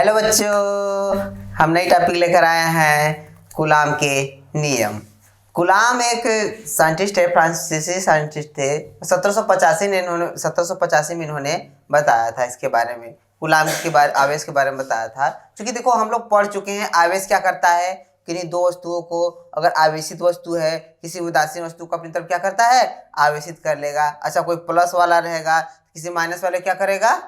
Hello बच्चों, हम नई टॉपिक लेकर आए हैं कूलाम के नियम। कूलाम एक साइंटिस्ट है, फ्रांसीसी साइंटिस्ट थे। 1785 में इन्होंने बताया था इसके बारे में, कूलाम के बारे आवेश के बारे में बताया था। क्योंकि देखो हम लोग पढ़ चुके हैं आवेश क्या करता है। किन्हीं दो वस्तुओं को, अगर आवेशित वस्तु है किसी उदासीन वस्तु को अपनी तरफ क्या करता है, आवेशित कर लेगा। अच्छा, कोई प्लस वाला रहेगा, किसी माइनस वाले क्या करेगा,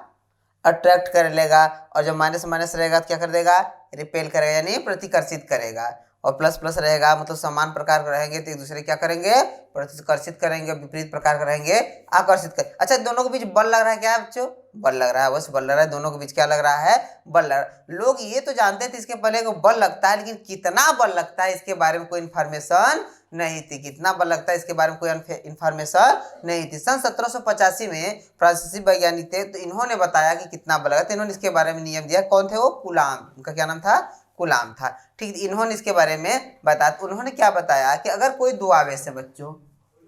अट्रैक्ट कर लेगा। और जब माइनस माइनस रहेगा तो क्या कर देगा, रिपेल करेगा, यानी प्रतिकर्षित करेगा। और प्लस प्लस रहेगा मतलब समान प्रकार के रहेंगे तो एक दूसरे क्या करेंगे, प्रतिकर्षित करेंगे। विपरीत प्रकार के रहेंगे आकर्षित कर। अच्छा, दोनों के बीच बल लग रहा है क्या बच्चों, बल लग रहा है, बस बल लग रहा है। दोनों के बीच क्या लग रहा है, बल लग रहा है। लोग ये तो जानते थे इसके पहले को बल लगता है, लेकिन कितना बल लगता है इसके बारे में कोई इन्फॉर्मेशन नहीं थी। कितना बल लगता है इसके बारे में कोई इन्फॉर्मेशन नहीं थी। सन 1785 में फ्रांसीसी वैज्ञानिक थे, तो इन्होंने बताया कि कितना बल लगा, तो इन्होंने इसके बारे में नियम दिया। कौन थे वो, कूलाम, उनका क्या नाम था, कूलाम था। ठीक, इन्होंने इसके बारे में बताया। उन्होंने क्या बताया कि अगर कोई दो आवेश है बच्चों,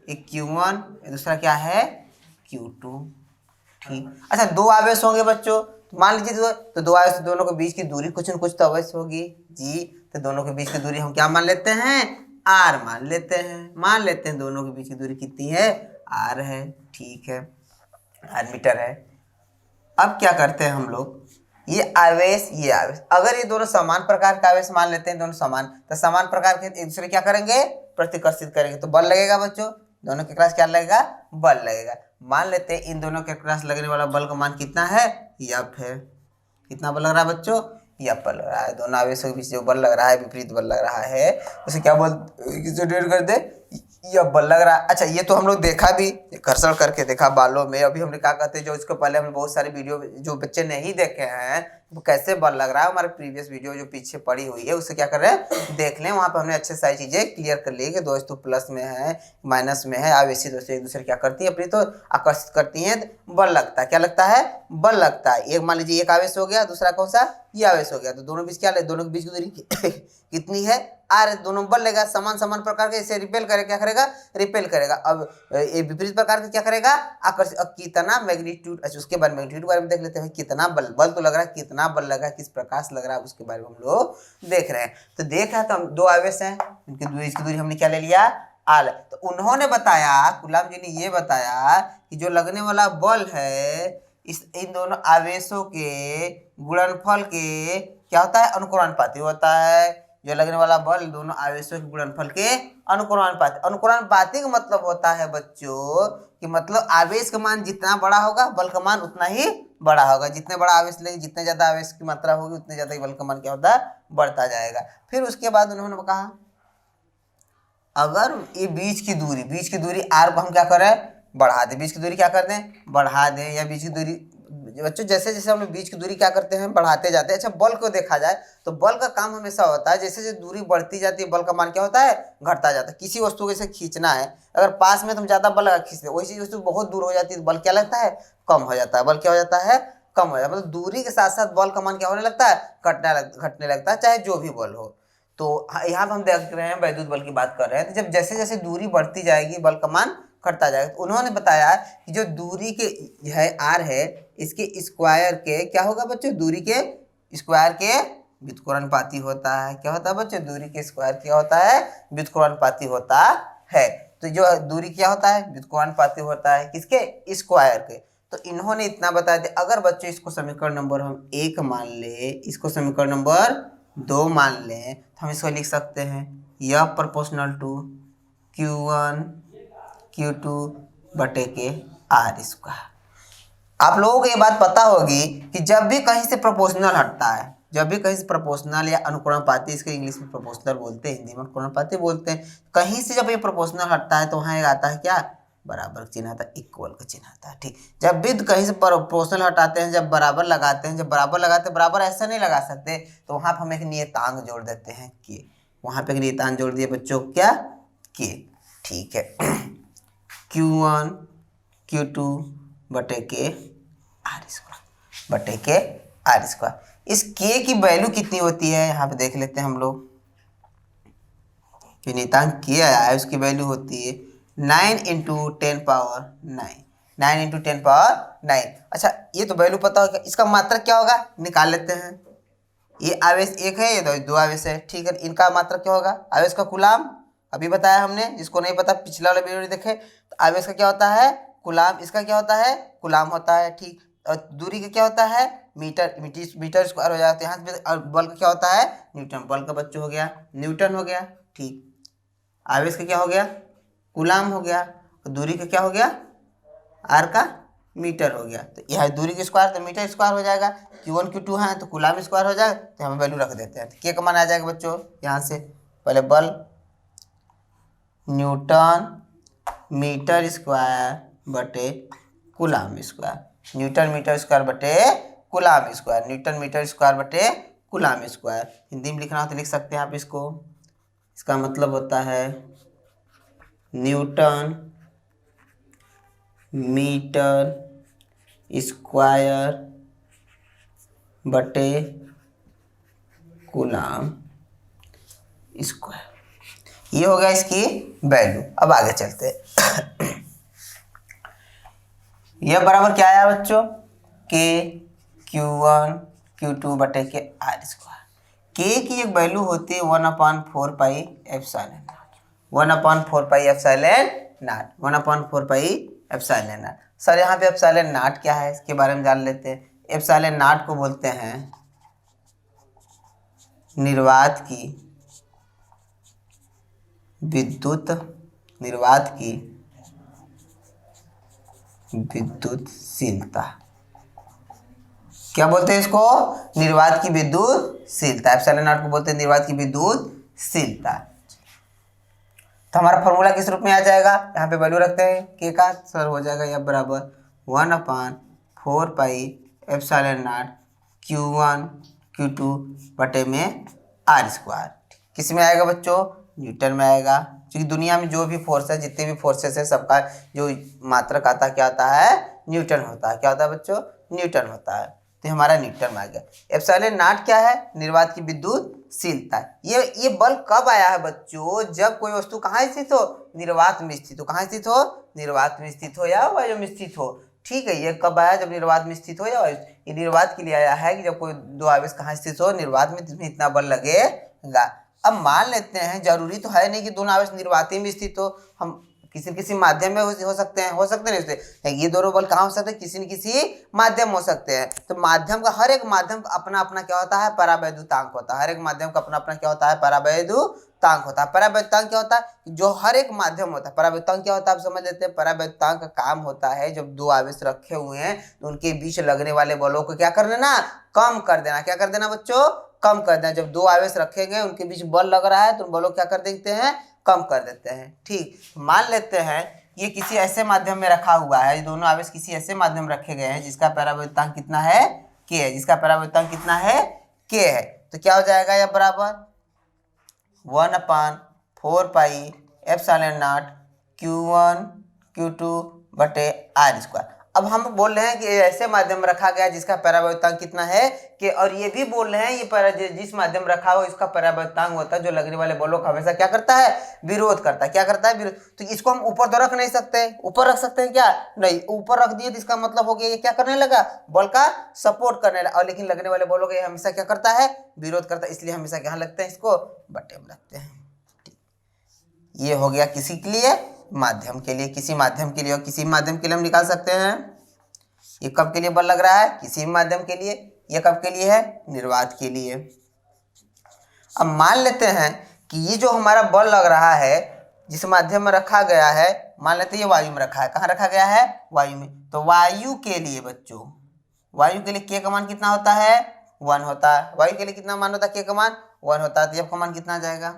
एक Q1 दूसरा क्या है Q2। ठीक, अच्छा दो आवेश होंगे बच्चों, तो मान लीजिए तो दो आवेश, दोनों के बीच की दूरी कुछ न कुछ तो अवश्य होगी जी। तो दोनों के बीच की दूरी हम क्या मान लेते हैं, R मान लेते हैं दोनों के बीच की दूरी कितनी है, R है। ठीक है, R मीटर है। अब क्या करते हैं हम लोग, ये आवेश अगर ये दोनों समान प्रकार का आवेश मान लेते हैं, दोनों समान, तो समान प्रकार के एक दूसरे क्या करेंगे, प्रतिकर्षित करेंगे, तो बल लगेगा बच्चों। दोनों के क्रॉस क्या लगेगा, बल लगेगा। मान लेते हैं इन दोनों के क्रॉस लगने वाला बल का मान कितना है, F है। कितना बल लग रहा है बच्चों, F बल लग रहा है। दोनों आवेशों के बीच जो बल लग रहा है, विपरीत बल लग रहा है, उसे क्या बोल, डिवाइड कर दे, यह बल लग रहा है। अच्छा, ये तो हम लोग देखा भी, घर्षण करके देखा बालों में। अभी हमने क्या कहते हैं, जो इसको पहले हमने बहुत सारे वीडियो, जो बच्चे नहीं देखे हैं वो कैसे बल लग रहा है, हमारे प्रीवियस वीडियो जो पीछे पड़ी हुई है उसे क्या कर रहे हैं, देख लें। वहाँ पर हमने अच्छे सारी चीजें क्लियर कर ली कि दोस्तों प्लस में है, माइनस में है, आवेशित दोस्तों एक दूसरे क्या करती है, अपनी तो आकर्षित करती हैं, बल लगता है। क्या लगता है, बल लगता है। एक मान लीजिए एक आवेश हो गया, दूसरा कौन सा, ये आवेश हो गया, तो दोनों बीच क्या, दोनों के बीच की दूरी कितनी है, R। दोनों बल लेगा, समान समान प्रकार के, इसे रिपेल करेगा, क्या करेगा, रिपेल करेगा। अब ये विपरीत प्रकार का क्या करेगा, आकर्षित। अब कितना मैग्नीट्यूड, अच्छा उसके बाद मैग्नीट्यूड के बारे में देख लेते हैं। कितना बल तो लग रहा है, कितना बल लगा, किस प्रकार से लग रहा है, उसके बारे में हम लोग देख रहे हैं। तो देख रहे हैं, तो हम दो आवेश हैं, उनकी दूरी, इसकी दूरी हमने क्या ले लिया, R। तो उन्होंने बताया, कूलाम जी ने ये बताया कि जो लगने वाला बल है इन दोनों आवेशों के गुणनफल के क्या होता है, अनुक्रमानुपाती होता है। जो लगने वाला बल दोनों आवेशों के गुणनफल के अनुक्रमानुपाती। अनुक्रमानुपाती का मतलब होता है बच्चों कि मतलब आवेश का मान जितना बड़ा होगा, बल का मान उतना ही बड़ा होगा। जितने बड़ा आवेश लेंगे, जितने ज्यादा आवेश की मात्रा होगी, उतने ज्यादा ही बल का मान क्या होता है, बढ़ता जाएगा। फिर उसके बाद उन्होंने कहा अगर ये बीच की दूरी R को हम क्या करें, बढ़ा दें। बीच की दूरी क्या कर दें, बढ़ा दें, या बीच की दूरी बच्चों जैसे जैसे हम लोग बीच की दूरी क्या करते हैं, बढ़ाते जाते हैं। अच्छा, बल को देखा जाए तो बल का काम हमेशा होता है, जैसे जैसे दूरी बढ़ती जाती है बल का मान क्या होता है, घटता जाता है। किसी वस्तु को जैसे खींचना है, अगर पास में तुम ज्यादा बल लगा खींचते, वही चीज वस्तु बहुत दूर हो जाती है, बल क्या लगता है, कम हो जाता है। बल क्या हो जाता है, कम हो जाता है। मतलब दूरी के साथ साथ बल का मान क्या होने लगता है, घटने लगता है, चाहे जो भी बल हो। तो यहाँ पर हम देख रहे हैं वैद्युत बल की बात कर रहे हैं। तो जब जैसे जैसे दूरी बढ़ती जाएगी, बल का मान घटता जाएगा। तो उन्होंने बताया कि जो दूरी के है R है, इसके स्क्वायर के क्या होगा बच्चों, दूरी के स्क्वायर के व्युत्क्रमानुपाती होता है। क्या होता है बच्चों, दूरी के स्क्वायर क्या होता है, व्युत्क्रमानुपाती होता है। तो जो दूरी क्या होता है, व्युत्क्रमानुपाती होता है किसके, स्क्वायर के। तो इन्होंने इतना बता दिया। अगर बच्चों इसको समीकरण नंबर हम 1 मान ले, इसको समीकरण नंबर 2 मान लें, तो हम इसको लिख सकते हैं F proportional to Q1 Q2 बटे के R स्क्वायर। आप लोगों को ये बात पता होगी कि जब भी कहीं से प्रोपोर्शनल हटता है, जब भी कहीं से प्रोपोर्शनल या अनुक्रमानुपाती, इसको इंग्लिश में प्रोपोर्शनल बोलते हैं, हिंदी में अनुक्रमानुपाती बोलते हैं, कहीं से जब ये प्रोपोर्शनल हटता है तो वहाँ आता है क्या, बराबर का चिन्ह आता है, इक्वल का चिन्ह आता है। ठीक, जब भी कहीं से प्रोपोर्शनल हटाते हैं, जब बराबर लगाते हैं, जब बराबर लगाते हैं, बराबर ऐसा नहीं लगा सकते, तो वहाँ पर हम एक नियतांक जोड़ देते हैं के। वहाँ पे एक नियतांक जोड़ दिए बच्चों, क्या, के। ठीक है, Q1 Q2 बटे के R स्क्वायर, बटे के R स्क्वायर। इस के की वैल्यू कितनी होती है, यहाँ पे देख लेते हैं हम लोग। जो नियतांक के आया है उसकी वैल्यू होती है 9 × 10 पावर 9, 9 × 10 पावर 9। अच्छा, ये तो वैल्यू पता होगा, इसका मात्रक क्या होगा, निकाल लेते हैं। ये आवेश एक है, ये दो आवेश है, ठीक है। इनका मात्रक क्या होगा? आवेश का कूलाम अभी बताया हमने, जिसको नहीं पता पिछला वाला वीडियो देखे। तो आवेश का क्या होता है? कूलाम। इसका क्या होता है? कूलाम होता है, ठीक। और दूरी का क्या होता है? मीटर। मीटर स्क्वायर हो जाता है यहाँ पे। और बल का क्या होता है? न्यूटन। बल का बच्चों हो गया न्यूटन हो गया, ठीक। आवेश का क्या हो गया? कूलाम हो गया। और दूरी का क्या हो गया? आर का मीटर हो गया। तो यह दूरी की स्क्वायर तो मीटर स्क्वायर हो जाएगा। Q1 Q2 है तो कूलाम स्क्वायर हो जाएगा। तो हम वैल्यू रख देते हैं। तो के का मान आ जाएगा बच्चों यहाँ से, पहले बल न्यूटन मीटर स्क्वायर बटे coulomb square. Newton metre square बटे coulomb square. Newton metre square बटे कूलाम स्क्वायर। हिंदी में लिखना हो तो लिख सकते हैं आप इसको। इसका मतलब होता है न्यूटन मीटर स्क्वायर बटे कूलाम स्क्वायर। ये हो गया इसकी वैल्यू। अब आगे चलते हैं। यह बराबर क्या आया बच्चों? के Q1 Q2 बटे के आर स्क्वायर। के की एक वैल्यू होती है 1/4 pi epsilon not. 1/4 pi epsilon not. 1/4 pi epsilon not. Sir यहाँ पे एप्सिलॉन नॉट क्या है, इसके बारे में जान लेते हैं। एप्सिलॉन नॉट को बोलते हैं निर्वात की विद्युत विद्युतशीलता। क्या बोलते हैं इसको? निर्वात की विद्युतशीलता। एप्सिलॉन नॉट को बोलते हैं निर्वात की विद्युतशीलता। तो हमारा फॉर्मूला किस रूप में आ जाएगा? यहाँ पे वैल्यू रखते हैं के का, सर हो जाएगा यह बराबर 1/4 pi epsilon not Q1 Q2 बटे में आर स्क्वायर। किस में आएगा बच्चों? न्यूटन में आएगा। क्योंकि दुनिया में जो भी फोर्स है, जितने भी फोर्सेस है, सबका जो मात्रक आता है क्या आता है? न्यूटन होता है। क्या होता है बच्चों? न्यूटन होता है। तो हमारा न्यूटन में आ गया। एप्सिलॉन नॉट क्या है? निर्वात की विद्युतशीलता। ये बल कब आया है बच्चों? जब कोई वस्तु कहाँ स्थित हो? निर्वात में स्थित हो। कहाँ स्थित हो? निर्वात में स्थित हो या वायु में स्थित हो, ठीक है। ये कब आया? जब निर्वात में स्थित हो या वायु। ये निर्वात के लिए आया है कि जब कोई दो आवेश कहाँ स्थित हो? निर्वात में, जिसमें इतना बल लगेगा। अब मान लेते हैं, जरूरी तो है नहीं कि दोनों आवेश निर्वात में स्थित हो, हम किसी माध्यम में हो सकते हैं नहीं उससे। ये दोनों बल कहाँ हो सकते हैं? किसी न किसी माध्यम हो सकते हैं। तो माध्यम का, हर एक माध्यम का अपना अपना क्या होता है? परावैद्युतांक होता है। हर एक माध्यम का अपना अपना क्या होता है? परावैद्युतांक होता है। परावैद्युतांक क्या होता है? जो हर एक माध्यम होता है। परावैद्युतांक क्या होता है आप समझ लेते हैं। परावैद्युतांक का काम होता है, जब दो आवेश रखे हुए हैं तो उनके बीच लगने वाले बलों को क्या कर देना? कम कर देना। क्या कर देना बच्चों? कम कर देना। जब दो आवेश रखे गए उनके बीच बल लग रहा है तो उन बलों क्या कर देते हैं? कम कर देते हैं, ठीक। मान लेते हैं ये किसी ऐसे माध्यम में रखा हुआ है, दोनों आवेश किसी ऐसे माध्यम में रखे गए हैं जिसका परावैद्युतांक कितना है? के है। जिसका परावैद्युतांक कितना है? के है। तो क्या हो जाएगा? यह बराबर 1/4 pi epsilon not Q1 Q2 बटे आर स्क्वायर। अब हम बोल रहे हैं कि ऐसे माध्यम रखा गया जिसका परावैद्युतांक कितना है? कि और ये भी बोल रहे हैं ये जिस माध्यम रखा हो इसका परावैद्युतांक होता है जो लगने वाले बलों का हमेशा क्या करता है? विरोध करता है। क्या करता है? विरोध। तो इसको हम ऊपर तो रख नहीं सकते। ऊपर रख सकते हैं क्या? नहीं। ऊपर रख दिए तो इसका मतलब हो गया ये क्या करने लगा? बल का सपोर्ट करने लगा। और लेकिन लगने वाले बलों का हमेशा क्या करता है? विरोध करता है। इसलिए हमेशा क्या लगते हैं? इसको बटे में रखते हैं। ये हो गया किसी के लिए? माध्यम के लिए। किसी माध्यम के लिए, और किसी माध्यम के लिए हम निकाल सकते हैं ये कब के लिए बल लग रहा है? किसी भी माध्यम के लिए। ये कब के लिए है? निर्वात के लिए। अब मान लेते हैं कि ये जो हमारा बल लग रहा है जिस माध्यम में रखा गया है, मान लेते हैं ये वायु में रखा है। कहाँ रखा गया है? वायु में। तो वायु के लिए बच्चों, वायु के लिए के का मान कितना होता है? 1 होता है। वायु के लिए कितना मान होता है? के का मान 1 होता है। तो एफ का मान कितना आ जाएगा?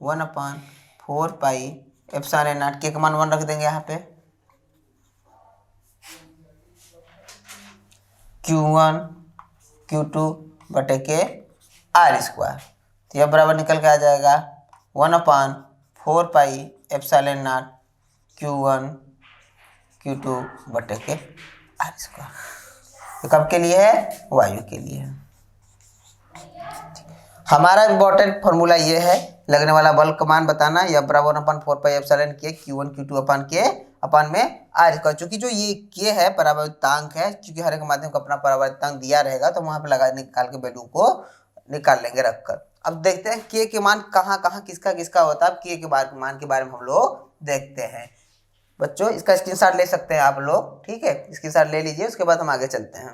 1/4 पाई एप्सिलॉन नॉट। के का मान 1 रख देंगे यहाँ पे। Q1 Q2 बटे के आर स्क्वायर। तो यह बराबर निकल के आ जाएगा 1/4 pi epsilon not Q1 Q2 बटे के आर स्क्वायर। तो कब के लिए है? वायु के लिए है। हमारा इम्पोर्टेंट फॉर्मूला ये है, लगने वाला बल का मान बताना। यह बराबर 1/4 पाई एप्सिलॉन के Q1 Q2 अपन के अपन में आर स्क्वायर, चूंकि जो ये के है परावर्तितांक है, क्योंकि हर एक माध्यम को अपना परावर्तितांक दिया रहेगा तो वहां पे लगा निकाल के वैल्यू को निकाल लेंगे रखकर। अब देखते हैं के के मान कहाँ कहाँ किसका किसका होता है। अब के मान के बारे में हम लोग देखते हैं बच्चों। इसका स्क्रीनशॉट ले सकते हैं आप लोग, ठीक है, स्क्रीनशॉट ले लीजिए, उसके बाद हम आगे चलते हैं।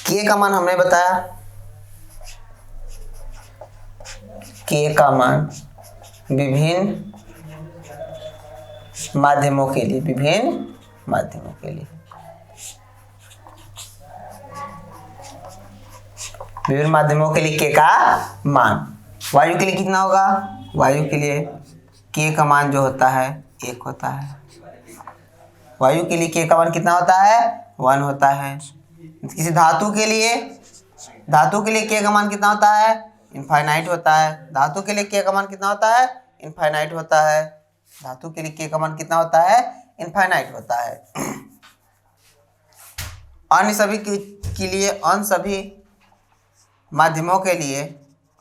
के का मान हमने बताया, के का मान विभिन्न माध्यमों के लिए, विभिन्न माध्यमों के लिए, विभिन्न माध्यमों के लिए के का मान। वायु के लिए कितना होगा, वायु के लिए के का मान जो होता है 1 होता है। वायु के लिए के का मान कितना होता है 1 होता है। किसी धातु के लिए के का मान कितना होता है इनफाइनाइट होता है। धातु के लिए के का मान कितना होता है इनफाइनाइट होता है। धातु के लिए के का मान कितना होता है इनफाइनाइट होता है। अन्य सभी के लिए, अन्य सभी माध्यमों के लिए,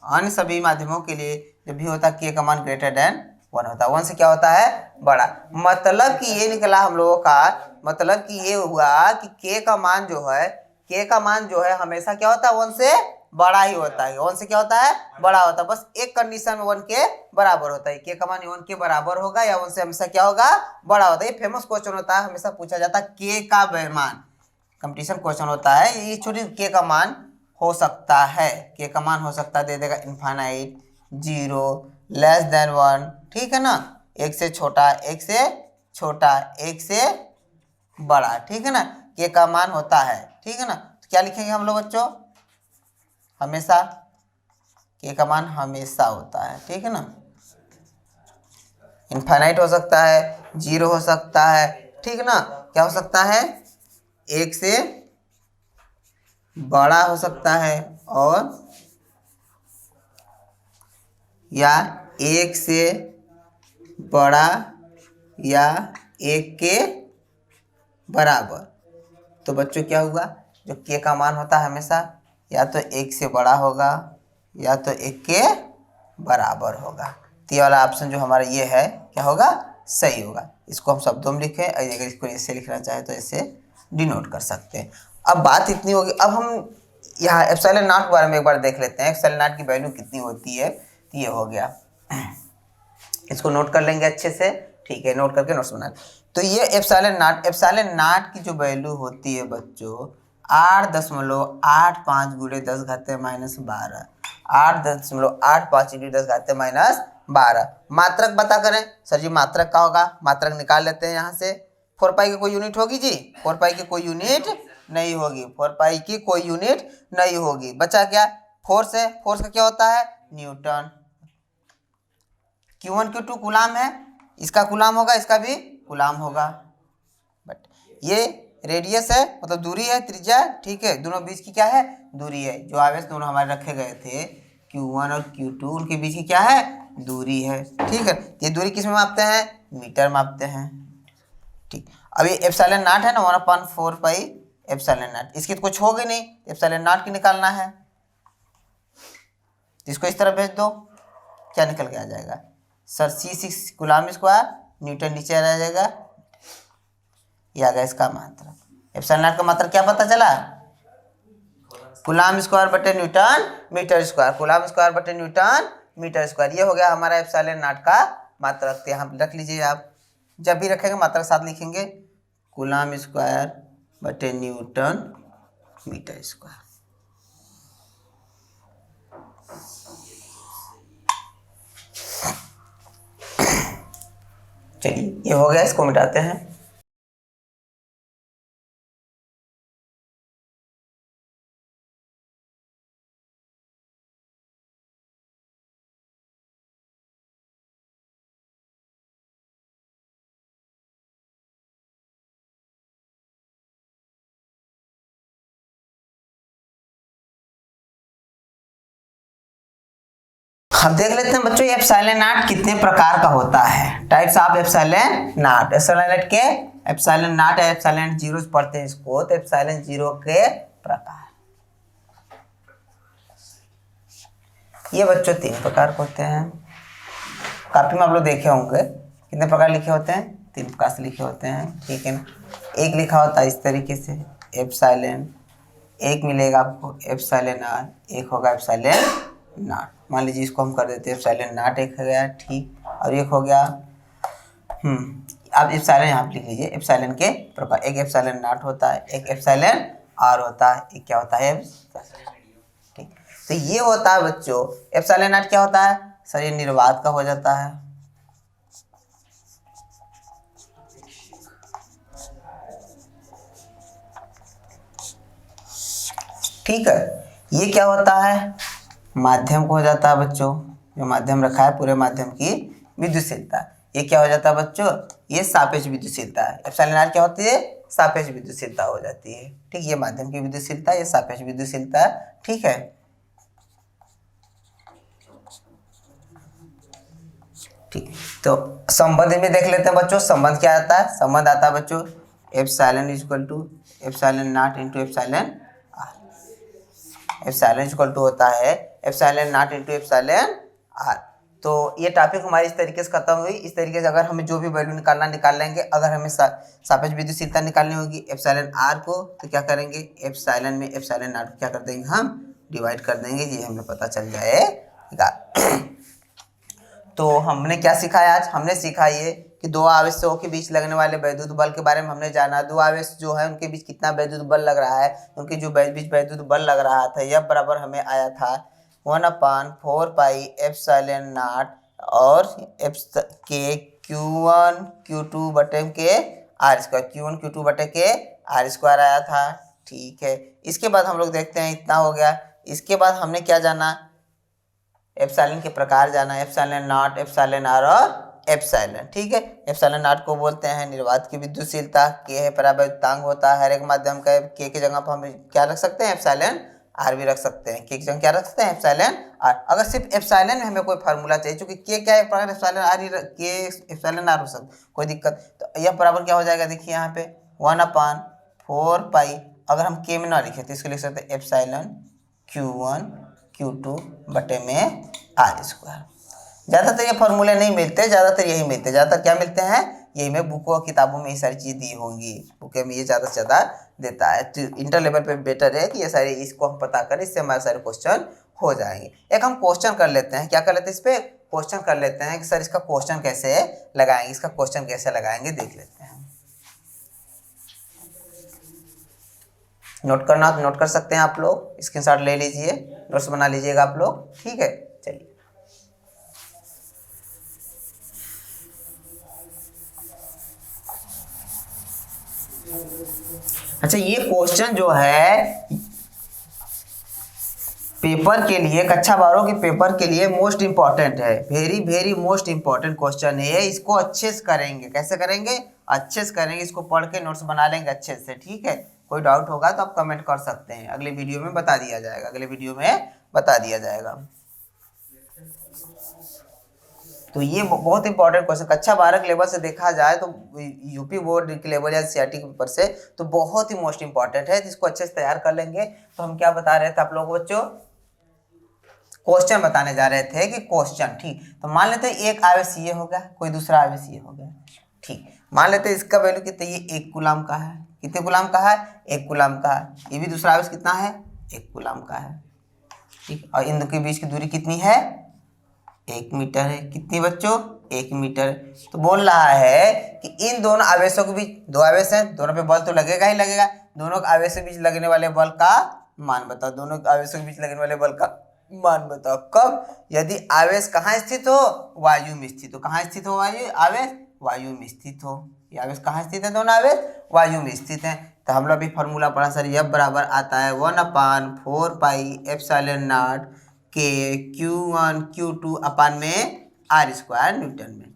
अन्य सभी माध्यमों के लिए जब भी होता है के का मान ग्रेटर देन 1 होता है। 1 से क्या होता है बड़ा। मतलब कि ये निकला हम लोगों का, मतलब कि ये हुआ कि के का मान जो है, के का मान जो है हमेशा क्या होता है 1 से बड़ा ही होता है। 1 से क्या होता है बड़ा होता है। बस एक कंडीशन में 1 के बराबर होता है। के का मान 1 के बराबर होगा या 1 से हमेशा क्या होगा बड़ा होता है। ये फेमस क्वेश्चन होता है, हमेशा पूछा जाता है के का मान, कंपटीशन क्वेश्चन होता है। ये छोटी के का मान हो सकता है, के का मान हो सकता है, दे देगा इनफाइनाइट, 0, लेस देन 1, ठीक है ना, 1 से छोटा, 1 से छोटा, 1 से बड़ा, ठीक है ना, के का मान होता है, ठीक है ना। तो क्या लिखेंगे हम लोग बच्चों, हमेशा, के का मान हमेशा होता है, ठीक है ना। इनफाइनाइट हो सकता है, 0 हो सकता है, ठीक है ना, क्या हो सकता है 1 से बड़ा हो सकता है, और या 1 से बड़ा या 1 के बराबर। तो बच्चों क्या हुआ, जो के का मान होता है हमेशा या तो 1 से बड़ा होगा या तो 1 के बराबर होगा। तो ये वाला ऑप्शन जो हमारा ये है क्या होगा सही होगा। इसको हम शब्दों में लिखें, अगर इसको ऐसे लिखना चाहे तो ऐसे डिनोट कर सकते हैं। अब बात इतनी होगी, अब हम यहाँ एप्सिलॉन नॉट के बारे में एक बार देख लेते हैं। एप्सिलॉन नॉट की वैल्यू कितनी होती है, तो ये हो गया, इसको नोट कर लेंगे अच्छे से, ठीक है, नोट करके नोट्स बना। तो ये एप्सिलॉन नॉट की जो वैल्यू होती है बच्चों 8.85 गुणे 10 घाते -12, 8.85 इंटू 10 घाते -12। मात्रक पता करें, सर जी मात्रक का होगा, मात्रक निकाल लेते हैं यहाँ से। 4 पाई की कोई यूनिट होगी जी, 4 पाई की कोई यूनिट नहीं होगी, 4 पाई की कोई यूनिट नहीं होगी। बचा क्या, फोर्स है, फोर्स का क्या होता है न्यूटन। Q1 Q2 गुलाम है, इसका गुलाम होगा, इसका भी गुलाम होगा। बट ये रेडियस है, मतलब दूरी है, त्रिज्या, ठीक है, दोनों बीच की क्या है दूरी है। जो आवेश दोनों हमारे रखे गए थे Q1 और Q2, उनके बीच की क्या है दूरी है, ठीक है। ये दूरी किस में मापते हैं मीटर मापते हैं, ठीक। अब ये एप्सिलॉन नॉट है ना 1/4 पाई एप्सिलॉन नॉट, इसकी तो कुछ होगी नहीं, एप्सिलॉन नॉट की निकालना है। इसको इस तरह भेज दो, क्या निकल के आ जाएगा sir C6 coulomb square, Newton नीचे रह जाएगा, ये आ गया इसका मात्रक। एप्सिलॉन नॉट का मात्रक क्या पता चला कूलम्ब स्क्वायर बटे newton metre square, coulomb square बटे न्यूटन मीटर स्क्वायर। ये हो गया हमारा एप्सिलॉन नॉट का मात्रक। तो यहाँ रख लीजिए, आप जब भी रखेंगे मात्रक साथ लिखेंगे कूलम्ब स्क्वायर बटे न्यूटन मीटर स्क्वायर। चलिए ये हो गया, इसको मिटाते हैं। अब देख लेते हैं बच्चों एप्सिलॉन नॉट कितने प्रकार का होता है। Types of epsilon not, epsilon not के एप्सिलॉन नॉट है, एप्सिलॉन जीरो पढ़ते हैं इसको, तो एप्सिलॉन जीरो के प्रकार। ये बच्चों 3 प्रकार के होते हैं। काफी में आप लोग देखे होंगे कितने प्रकार लिखे होते हैं, 3 प्रकार से लिखे होते हैं, ठीक है ना। एक लिखा होता है इस तरीके से एप्सिलॉन, एक मिलेगा आपको एप्सिलॉन आर, एक होगा एप्सिलॉन नॉट। मान लीजिए इसको हम कर देते हैं एप्सिलॉन नॉट, एक हो गया, ठीक, और एक हो गया अब एप्सिलॉन यहाँ पे लिख लीजिए, एप्सिलॉन के प्रकार, एक एप्सिलॉन नॉट होता है, एक एप्सिलॉन आर होता है, एक क्या होता है ठीक। तो ये होता है बच्चों एप्सिलॉन नॉट क्या होता है सर, ये निर्वात का हो जाता है, ठीक है। ये क्या होता है माध्यम को हो जाता है बच्चों, जो माध्यम रखा है पूरे माध्यम की विद्युतशीलता, ये क्या हो जाता है बच्चों, ये सापेक्ष विद्युतशीलता है। एप्सिलॉन आर क्या होती है, सापेक्ष विद्युतशीलता हो जाती है, ठीक। ये माध्यम की विद्युतशीलता, ये सापेक्ष विद्युतशीलता, ठीक है। ठीक, तो संबंध में देख लेते हैं बच्चों, संबंध क्या आता है, संबंध आता है बच्चों epsilon equal to epsilon naught into epsilon r. Epsilon equal to होता है epsilon naught into epsilon r. तो ये टॉपिक हमारी इस तरीके से खत्म हुई। इस तरीके से अगर हमें जो भी वैल्यू निकालना निकाल लेंगे। अगर हमें सापेक्ष विद्युतशीलता निकालनी होगी एप्सिलॉन आर को, तो क्या करेंगे एप्सिलॉन में एप्सिलॉन नॉट को क्या कर देंगे हम डिवाइड कर देंगे, ये हमें पता चल जाएगा। तो हमने क्या सीखा है आज, हमने सीखा ये कि दो आवेशों के बीच लगने वाले वैद्युत बल के बारे में हमने जाना। दो आवेश जो है उनके बीच कितना वैद्युत बल लग रहा है, उनके जो बीच वैद्युत बल लग रहा था यह बराबर हमें आया था 1/4 पाई एप्सिलॉन नॉट और के Q1 Q2 बटे के आर स्क्वायर, Q1 Q2 बटे के आर स्क्वायर आया था, ठीक है। इसके बाद हम लोग देखते हैं इतना हो गया। इसके बाद हमने क्या जाना, एप्सिलॉन के प्रकार जाना, एप्सिलॉन नॉट, एप्सिलॉन आर और एप्सिलॉन, ठीक है। एप्सिलॉन नॉट को बोलते हैं निर्वात की विद्युतशीलता, के है परावैद्युतांक होता है हर एक माध्यम का, के की जगह पर हम क्या रख सकते हैं एप्सिलॉन आर भी रख सकते हैं, के की जगह क्या रख सकते हैं एप्सिलॉन आर। अगर सिर्फ एप्सिलॉन में हमें कोई फार्मूला चाहिए, क्योंकि के क्या है प्रकार एप्सिलॉन आर ही के एप्सिलॉन आर हो सकता, कोई दिक्कत, तो यह बराबर क्या हो जाएगा देखिए यहाँ पे 1/4 पाई, अगर हम के में ना लिखे तो इसको लिख सकते हैं एप्सिलॉन Q1 Q2 बटे में आर स्क्वायर। ज़्यादातर ये फॉर्मूले नहीं मिलते, ज़्यादातर यही मिलते, ज़्यादातर क्या मिलते हैं यही में बुकों और किताबों में ये सारी चीज़ दी होंगी, बुकें में ये ज़्यादा से ज़्यादा देता है। तो इंटर लेवल पे बेटर है कि ये सारी इसको हम पता करें, इससे हमारे सारे क्वेश्चन हो जाएंगे। एक हम क्वेश्चन कर लेते हैं, क्या कर लेते हैं इस पर क्वेश्चन कर लेते हैं कि सर इसका क्वेश्चन कैसे लगाएंगे, इसका क्वेश्चन कैसे लगाएंगे देख लेते हैं। नोट करना तो नोट कर सकते हैं आप लोग, स्क्रीनशॉट ले लीजिए, नोट्स बना लीजिएगा आप लोग, ठीक है। चलिए अच्छा, ये क्वेश्चन जो है पेपर के लिए, कक्षा 12 के पेपर के लिए मोस्ट इंपॉर्टेंट है, very very most important question है। इसको अच्छे से करेंगे, कैसे करेंगे अच्छे से करेंगे, इसको पढ़ के नोट्स बना लेंगे अच्छे से, ठीक है। कोई डाउट होगा तो आप कमेंट कर सकते हैं, अगले वीडियो में बता दिया जाएगा, अगले वीडियो में बता दिया जाएगा। तो ये बहुत इंपॉर्टेंट क्वेश्चन, कक्षा 12 के लेवल से देखा जाए तो यूपी बोर्ड के लेवल या सीआरटी के पेपर से तो बहुत ही मोस्ट इंपॉर्टेंट है। इसको अच्छे से तैयार कर लेंगे। तो हम क्या बता रहे थे आप लोगों बच्चों, क्वेश्चन बताने जा रहे थे कि क्वेश्चन, ठीक। तो मान लेते हैं एक आवेश ये हो गया, कोई दूसरा आवेश ये हो गया, ठीक। मान लेते हैं इसका वैल्यू कितना, ये 1 कूलम का है, कितने कूलम का है 1 कूलम का है, ये भी दूसरा आवेश कितना है 1 कूलम का है, ठीक। और इन दो के बीच की दूरी कितनी है 1 मीटर है, कितनी बच्चों 1 मीटर। तो बोल रहा है कि इन दोनों आवेशों के बीच, दो आवेश हैं, दोनों पे बल तो लगेगा ही लगेगा, दोनों आवेश के बीच लगने वाले बल का मान बताओ, दोनों आवेशों के बीच लगने वाले बल का मान बताओ। कब, यदि आवेश कहाँ स्थित हो, वायु में स्थित हो। कहाँ स्थित हो वायु आवेश, वायु में स्थित हो। ये आवेश कहाँ स्थित है, दोनों आवेश वायु में स्थित हैं। तो हम लोग अभी फॉर्मूला पढ़ा सर, यह बराबर आता है 1/4 पाई एप्सिलॉन नॉट के Q1 Q2 अपान में आर स्क्वायर न्यूटन में।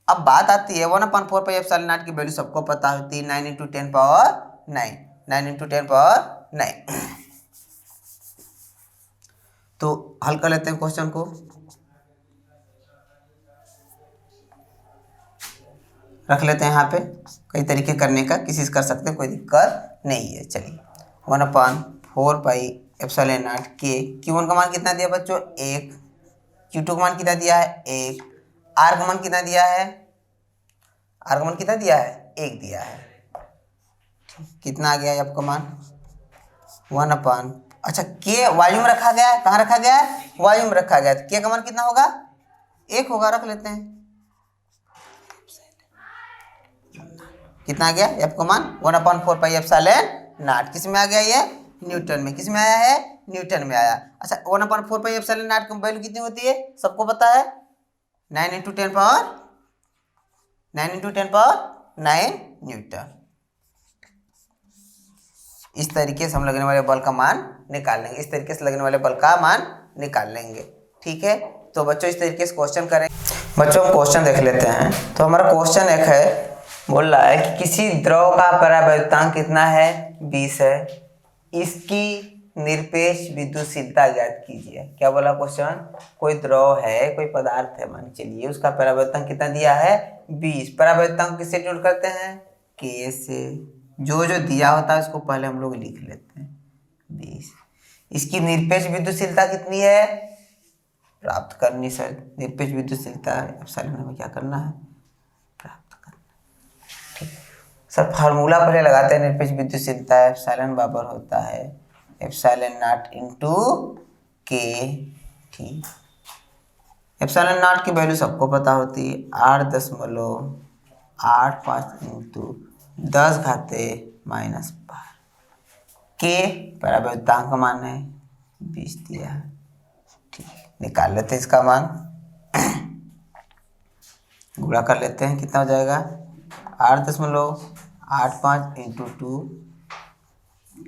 अब बात आती है 1/4 पाई एप्सिलॉन नॉट की वैल्यू सबको पता होती है 9 × 10⁻9, 9 × 10⁻9। तो हल कर लेते हैं क्वेश्चन को। रख लेते हैं यहाँ पे, कई तरीके करने का, किसी से कर सकते हैं, कोई दिक्कत नहीं है। चलिए 1/4 पाई के, Q1 का मान कितना दिया बच्चों 1, Q2 का मान कितना दिया है 1, R का मान कितना दिया है, R का मान कितना दिया है 1 दिया है। कितना आ गया आपका मान 1/, अच्छा के वॉल्यूम में रखा गया है, कहाँ रखा गया है वॉल्यूम में रखा गया है, तो के का मान कितना होगा 1 होगा, रख लेते हैं। कितना आ गया आपका मान 1/4 पाई एप्सिलॉन नॉट, किस में आ गया ये न्यूटन में, किस में आया है न्यूटन में आया। अच्छा 1/4 पाई एप्सिलॉन नॉट की वैल्यू कितनी होती है सबको पता है 9 × 10⁹ न्यूटन। इस तरीके से हम लगने वाले बल का मान निकाल लेंगे, इस तरीके से लगने वाले बल का मान निकाल लेंगे। ठीक है, तो बच्चों इस तरीके से क्वेश्चन करेंगे। बच्चों हम क्वेश्चन देख लेते हैं। तो हमारा क्वेश्चन एक है, बोल रहा है कि किसी द्रव का परावैद्युतांक कितना है 20 है, इसकी निरपेक्ष विद्युतशीलता ज्ञात कीजिए। क्या बोला क्वेश्चन, कोई द्रव है, कोई पदार्थ है मान चलिए, उसका परावैद्युतांक कितना दिया है 20। परावैद्युतांक किससे जोड़ करते हैं के से, जो जो दिया होता है उसको पहले हम लोग लिख लेते हैं 20। इसकी निरपेक्ष विद्युतशीलता कितनी है प्राप्त करनी सर, निरपेक्ष विद्युतशीलता एप्सिलॉन में क्या करना है प्राप्त करना। ठीक सर, फार्मूला पहले लगाते हैं निरपेक्ष विद्युतशीलता एप्सिलॉन बराबर होता है एप्सिलॉन नॉट इनटू के। ठीक, एप्सिलॉन नॉट की वैल्यू सबको पता होती है 8.85 इंटू 10⁻⁻12। के परावैद्युतांक का मान है 20 दिया है। ठीक, निकाल लेते हैं इसका मान, गुणा कर लेते हैं, कितना हो जाएगा 8.85 इंटू 2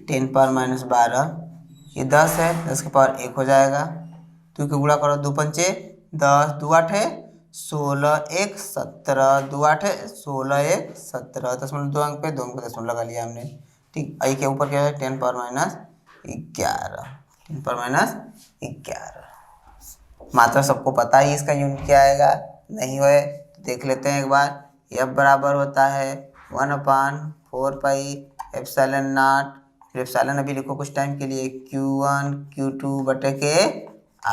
10⁻⁻12, ये 10 है, 10 के पावर 1 हो जाएगा, 2 के गुणा करो 2 पंचे 10, 2 8 16, 1 17, 2 8 16, 1 17, 2 अंक पे 2 अंक पे दशमलव लगा लिया हमने। ठीक, आई के ऊपर क्या है 10⁻11, 10⁻11। मात्रा सबको पता है इसका यूनिट क्या आएगा, नहीं हुए तो देख लेते हैं एक बार। F बराबर होता है 1/4 पाई एप्सिलॉन नॉट, फिर एप्सिलॉन अभी लिखो कुछ टाइम के लिए Q1 Q2 बटे के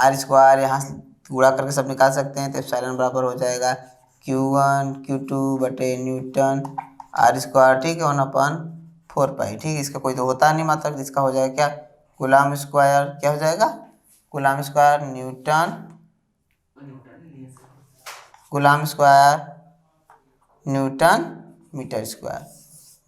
R स्क्वायर, यहाँ से गुणा करके सब निकाल सकते हैं, तो एप्सिलॉन बराबर हो जाएगा Q1 Q2 बटे न्यूटन R स्क्वायर। ठीक है 1/4 पाई। ठीक है, इसका कोई तो होता नहीं मात्रक, जिसका हो जाएगा क्या कूलम स्क्वायर, क्या हो जाएगा coulomb square newton, coulomb square newton metre square.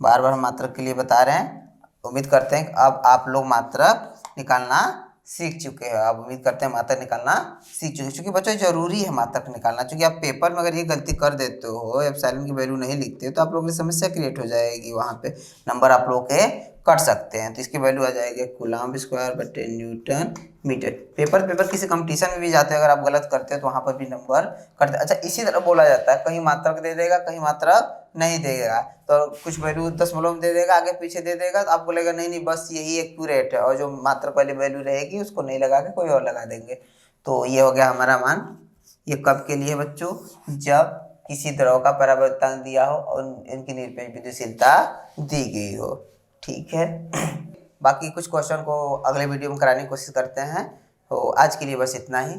बार बार हम मात्रक के लिए बता रहे हैं, उम्मीद करते हैं कि अब आप लोग मात्रक निकालना सीख चुके हैं। अब उम्मीद करते हैं मात्रक निकालना सीख चुके, क्योंकि बच्चों जरूरी है मात्रक निकालना, क्योंकि आप पेपर में अगर ये गलती कर देते हो, एप्सिलॉन की वैल्यू नहीं लिखते हो, तो आप लोगों की समस्या क्रिएट हो जाएगी, वहाँ पे नंबर आप लोग के कट सकते हैं। तो इसकी वैल्यू आ जाएगी कूलम स्क्वायर बटे न्यूटन मीटर। पेपर किसी कंपटीशन में भी जाते हैं, अगर आप गलत करते हैं तो वहाँ पर भी नंबर कटते। अच्छा, इसी तरह बोला जाता है, कहीं मात्रक दे देगा, कहीं मात्रक नहीं देगा, तो कुछ वैल्यू दशमलव में दे देगा, आगे पीछे दे देगा, तो आप बोलेगा नहीं नहीं बस यही एक्यूरेट है, और जो मात्रक वाली वैल्यू रहेगी उसको नहीं लगा के कोई और लगा देंगे। तो ये हो गया हमारा मान। ये कब के लिए बच्चों, जब किसी द्रव का परावैद्युतांक दिया हो और इनकी निरपेक्ष विद्युतशीलता दी गई हो। ठीक है, बाकी कुछ क्वेश्चन को अगले वीडियो में कराने की कोशिश करते हैं। तो आज के लिए बस इतना ही।